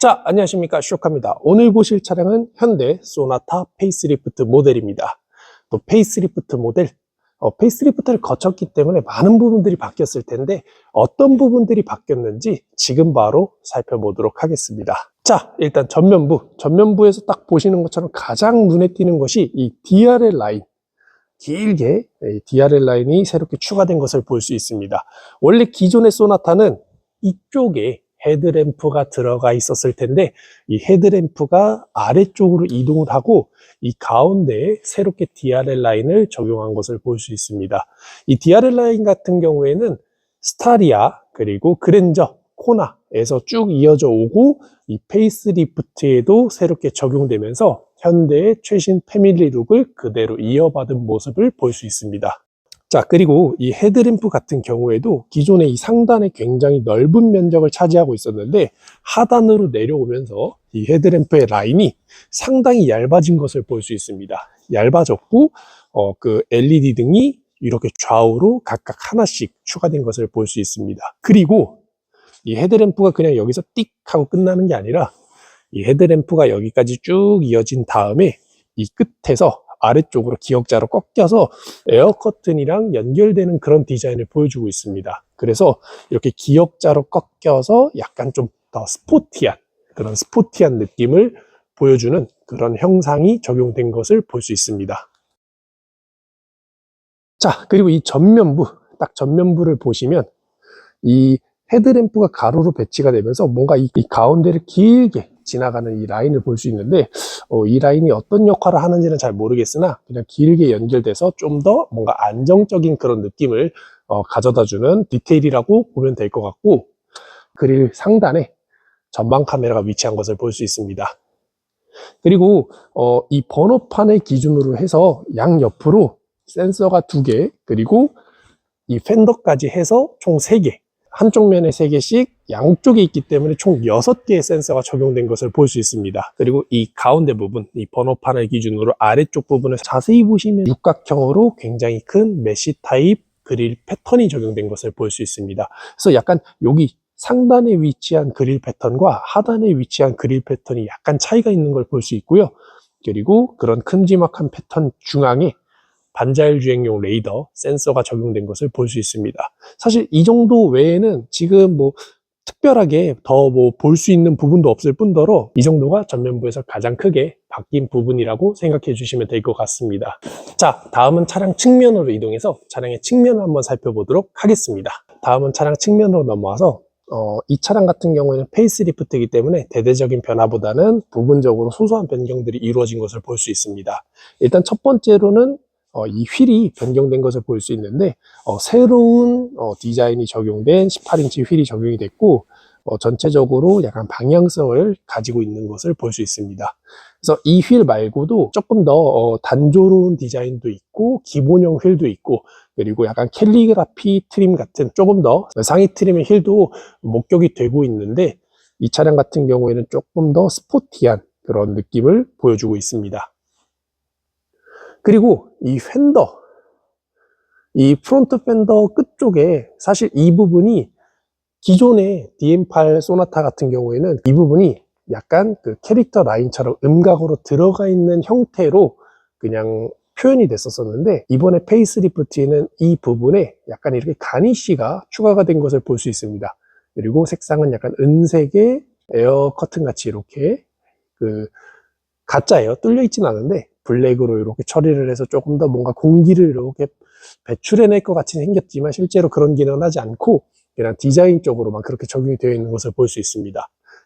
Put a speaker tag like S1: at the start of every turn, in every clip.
S1: 자, 안녕하십니까. 슈카입니다. 오늘 보실 차량은 현대 소나타 페이스리프트 모델입니다. 또 페이스리프트 모델, 페이스리프트를 거쳤기 때문에 많은 부분들이 바뀌었을 텐데 어떤 부분들이 바뀌었는지 지금 바로 살펴보도록 하겠습니다. 자, 일단 전면부에서 딱 보시는 것처럼 가장 눈에 띄는 것이 이 DRL 라인. 길게 DRL 라인이 새롭게 추가된 것을 볼 수 있습니다. 원래 기존의 소나타는 이쪽에 헤드램프가 들어가 있었을 텐데 이 헤드램프가 아래쪽으로 이동을 하고 이 가운데에 새롭게 DRL 라인을 적용한 것을 볼 수 있습니다. 이 DRL 라인 같은 경우에는 스타리아 그리고 그랜저, 코나에서 쭉 이어져 오고 이 페이스리프트에도 새롭게 적용되면서 현대의 최신 패밀리 룩을 그대로 이어받은 모습을 볼 수 있습니다. 자, 그리고 이 헤드램프 같은 경우에도 기존에 이 상단에 굉장히 넓은 면적을 차지하고 있었는데 하단으로 내려오면서 이 헤드램프의 라인이 상당히 얇아진 것을 볼 수 있습니다. 얇아졌고 그 LED 등이 이렇게 좌우로 각각 하나씩 추가된 것을 볼 수 있습니다. 그리고 이 헤드램프가 그냥 여기서 띡 하고 끝나는 게 아니라 이 헤드램프가 여기까지 쭉 이어진 다음에 이 끝에서 아래쪽으로 기역자로 꺾여서 에어 커튼이랑 연결되는 그런 디자인을 보여주고 있습니다. 그래서 이렇게 기역자로 꺾여서 약간 좀 더 그런 스포티한 느낌을 보여주는 그런 형상이 적용된 것을 볼 수 있습니다. 자, 그리고 이 딱 전면부를 보시면 이 헤드램프가 가로로 배치가 되면서 뭔가 이 가운데를 길게 지나가는 이 라인을 볼 수 있는데 이 라인이 어떤 역할을 하는지는 잘 모르겠으나 그냥 길게 연결돼서 좀 더 뭔가 안정적인 그런 느낌을 가져다주는 디테일이라고 보면 될 것 같고, 그릴 상단에 전방 카메라가 위치한 것을 볼 수 있습니다. 그리고 이 번호판을 기준으로 해서 양옆으로 센서가 2개, 그리고 이 팬더까지 해서 총 3개, 한쪽 면에 3개씩 양쪽에 있기 때문에 총 6개의 센서가 적용된 것을 볼 수 있습니다. 그리고 이 가운데 부분, 이 번호판을 기준으로 아래쪽 부분을 자세히 보시면 육각형으로 굉장히 큰 메쉬 타입 그릴 패턴이 적용된 것을 볼 수 있습니다. 그래서 약간 여기 상단에 위치한 그릴 패턴과 하단에 위치한 그릴 패턴이 약간 차이가 있는 걸 볼 수 있고요. 그리고 그런 큼지막한 패턴 중앙에 반자율 주행용 레이더 센서가 적용된 것을 볼 수 있습니다. 사실 이 정도 외에는 지금 뭐 특별하게 더 뭐 볼 수 있는 부분도 없을 뿐더러 이 정도가 전면부에서 가장 크게 바뀐 부분이라고 생각해 주시면 될 것 같습니다. 자, 다음은 차량 측면으로 이동해서 차량의 측면을 한번 살펴보도록 하겠습니다. 다음은 차량 측면으로 넘어와서 이 차량 같은 경우에는 페이스리프트이기 때문에 대대적인 변화보다는 부분적으로 소소한 변경들이 이루어진 것을 볼 수 있습니다. 일단 첫 번째로는 이 휠이 변경된 것을 볼 수 있는데 새로운 디자인이 적용된 18인치 휠이 적용이 됐고 전체적으로 약간 방향성을 가지고 있는 것을 볼 수 있습니다. 그래서 이 휠 말고도 조금 더 단조로운 디자인도 있고 기본형 휠도 있고, 그리고 약간 캘리그라피 트림 같은 조금 더 상위 트림의 휠도 목격이 되고 있는데 이 차량 같은 경우에는 조금 더 스포티한 그런 느낌을 보여주고 있습니다. 그리고 이 팬더, 이 프론트 팬더 끝쪽에 사실 이 부분이 기존의 DM8 소나타 같은 경우에는 이 부분이 약간 그 캐릭터 라인처럼 음각으로 들어가 있는 형태로 그냥 표현이 됐었는데 이번에 페이스리프트에는 이 부분에 약간 이렇게 가니쉬가 추가가 된 것을 볼 수 있습니다. 그리고 색상은 약간 은색의 에어 커튼 같이 이렇게 그 가짜예요. 뚫려 있진 않은데 블랙으로 이렇게 처리를 해서 조금 더 뭔가 공기를 이렇게 배출해낼 것 같이 생겼지만 실제로 그런 기능은 하지 않고 그냥 디자인 쪽으로만 그렇게 적용이 되어 있는 것을 볼 수 있습니다.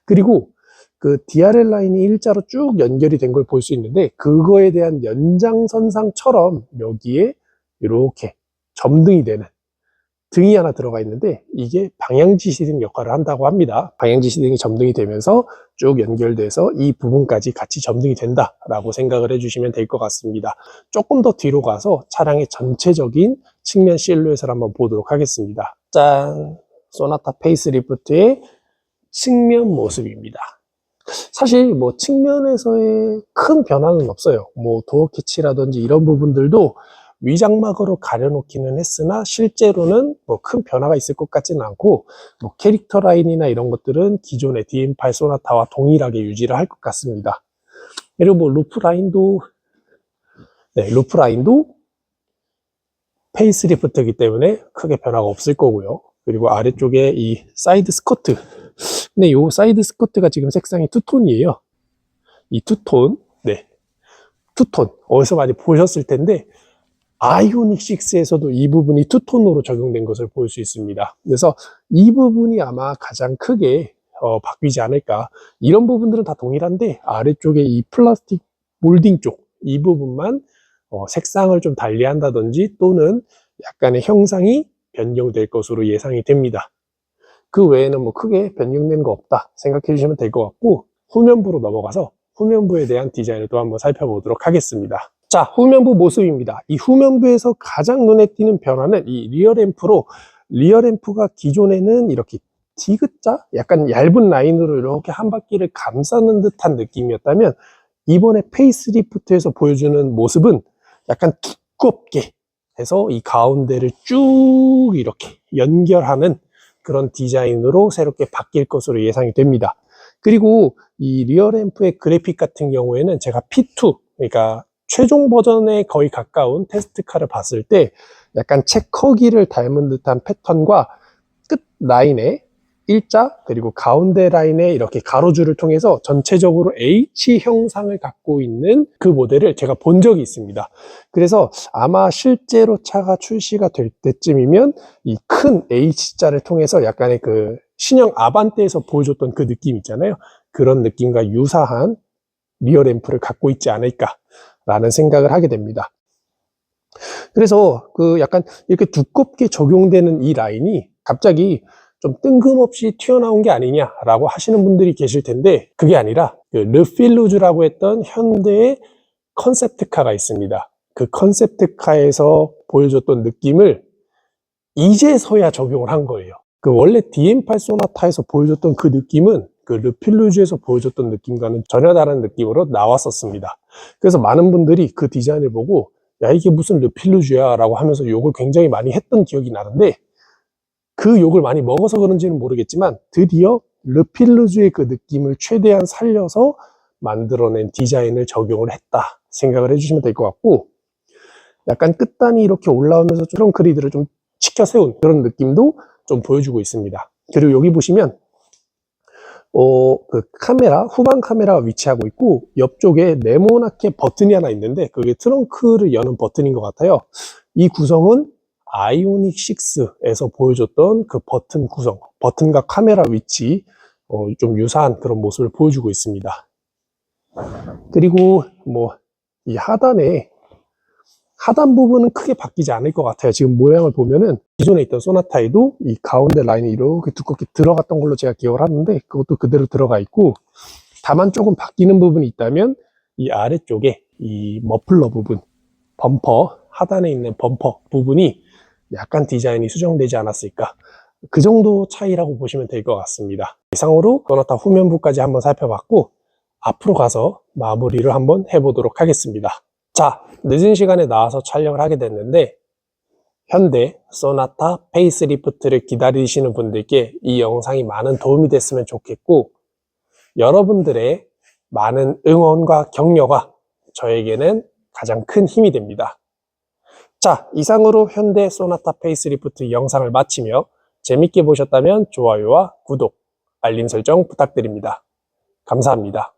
S1: 그리고 그 DRL 라인이 일자로 쭉 연결이 된 걸 볼 수 있는데 그거에 대한 연장선상처럼 여기에 이렇게 점등이 되는 등이 하나 들어가 있는데 이게 방향지시등 역할을 한다고 합니다. 방향지시등이 점등이 되면서 쭉 연결돼서 이 부분까지 같이 점등이 된다라고 생각을 해주시면 될 것 같습니다. 조금 더 뒤로 가서 차량의 전체적인 측면 실루엣을 한번 보도록 하겠습니다. 짠! 소나타 페이스리프트의 측면 모습입니다. 사실 뭐 측면에서의 큰 변화는 없어요. 뭐 도어 캐치라든지 이런 부분들도 위장막으로 가려놓기는 했으나 실제로는 뭐 큰 변화가 있을 것 같지는 않고 뭐 캐릭터 라인이나 이런 것들은 기존의 DM8 소나타와 동일하게 유지를 할 것 같습니다. 그리고 뭐 루프 라인도 페이스리프트이기 때문에 크게 변화가 없을 거고요. 그리고 아래쪽에 이 사이드 스커트, 근데 이 사이드 스커트가 지금 색상이 투톤이에요. 이 투톤, 투톤 어디서 많이 보셨을 텐데 아이오닉 6에서도 이 부분이 투톤으로 적용된 것을 볼 수 있습니다. 그래서 이 부분이 아마 가장 크게 바뀌지 않을까. 이런 부분들은 다 동일한데 아래쪽에 이 플라스틱 몰딩 쪽 이 부분만 색상을 좀 달리한다든지 또는 약간의 형상이 변경될 것으로 예상이 됩니다. 그 외에는 뭐 크게 변경된 거 없다 생각해 주시면 될 것 같고, 후면부로 넘어가서 후면부에 대한 디자인을 또 한번 살펴보도록 하겠습니다. 자, 후면부 모습입니다. 이 후면부에서 가장 눈에 띄는 변화는 이 리어램프로, 리어램프가 기존에는 이렇게 디귿자 약간 얇은 라인으로 이렇게 한 바퀴를 감싸는 듯한 느낌이었다면 이번에 페이스리프트에서 보여주는 모습은 약간 두껍게 해서 이 가운데를 쭉 이렇게 연결하는 그런 디자인으로 새롭게 바뀔 것으로 예상이 됩니다. 그리고 이 리어램프의 그래픽 같은 경우에는 제가 P2, 그러니까 최종 버전에 거의 가까운 테스트카를 봤을 때 약간 체커기를 닮은 듯한 패턴과 끝 라인에 일자 그리고 가운데 라인에 이렇게 가로줄을 통해서 전체적으로 H 형상을 갖고 있는 그 모델을 제가 본 적이 있습니다. 그래서 아마 실제로 차가 출시가 될 때쯤이면 이 큰 H자를 통해서 약간의 그 신형 아반떼에서 보여줬던 그 느낌 있잖아요. 그런 느낌과 유사한 리어램프를 갖고 있지 않을까라는 생각을 하게 됩니다. 그래서 그 약간 이렇게 두껍게 적용되는 이 라인이 갑자기 좀 뜬금없이 튀어나온 게 아니냐라고 하시는 분들이 계실 텐데, 그게 아니라 그 르필루즈라고 했던 현대의 컨셉트카가 있습니다. 그 컨셉트카에서 보여줬던 느낌을 이제서야 적용을 한 거예요. 그 원래 DM8 소나타에서 보여줬던 그 느낌은 그 르필루즈에서 보여줬던 느낌과는 전혀 다른 느낌으로 나왔었습니다. 그래서 많은 분들이 그 디자인을 보고 야, 이게 무슨 르필루즈야 라고 하면서 욕을 굉장히 많이 했던 기억이 나는데, 그 욕을 많이 먹어서 그런지는 모르겠지만 드디어 르필루즈의 그 느낌을 최대한 살려서 만들어낸 디자인을 적용을 했다 생각을 해주시면 될 것 같고, 약간 끝단이 이렇게 올라오면서 그런 그리드를 좀 치켜 세운 그런 느낌도 좀 보여주고 있습니다. 그리고 여기 보시면 그 카메라, 후방 카메라가 위치하고 있고 옆쪽에 네모나게 버튼이 하나 있는데 그게 트렁크를 여는 버튼인 것 같아요. 이 구성은 아이오닉 6에서 보여줬던 그 버튼 구성, 버튼과 카메라 위치 좀 유사한 그런 모습을 보여주고 있습니다. 그리고 뭐 이 하단 부분은 크게 바뀌지 않을 것 같아요. 지금 모양을 보면은 기존에 있던 소나타에도 이 가운데 라인이 이렇게 두껍게 들어갔던 걸로 제가 기억을 하는데 그것도 그대로 들어가 있고, 다만 조금 바뀌는 부분이 있다면 이 아래쪽에 이 머플러 부분, 범퍼, 하단에 있는 범퍼 부분이 약간 디자인이 수정되지 않았을까, 그 정도 차이라고 보시면 될 것 같습니다. 이상으로 소나타 후면부까지 한번 살펴봤고 앞으로 가서 마무리를 한번 해보도록 하겠습니다. 자, 늦은 시간에 나와서 촬영을 하게 됐는데 현대 소나타 페이스리프트를 기다리시는 분들께 이 영상이 많은 도움이 됐으면 좋겠고, 여러분들의 많은 응원과 격려가 저에게는 가장 큰 힘이 됩니다. 자, 이상으로 현대 소나타 페이스리프트 영상을 마치며 재밌게 보셨다면 좋아요와 구독, 알림 설정 부탁드립니다. 감사합니다.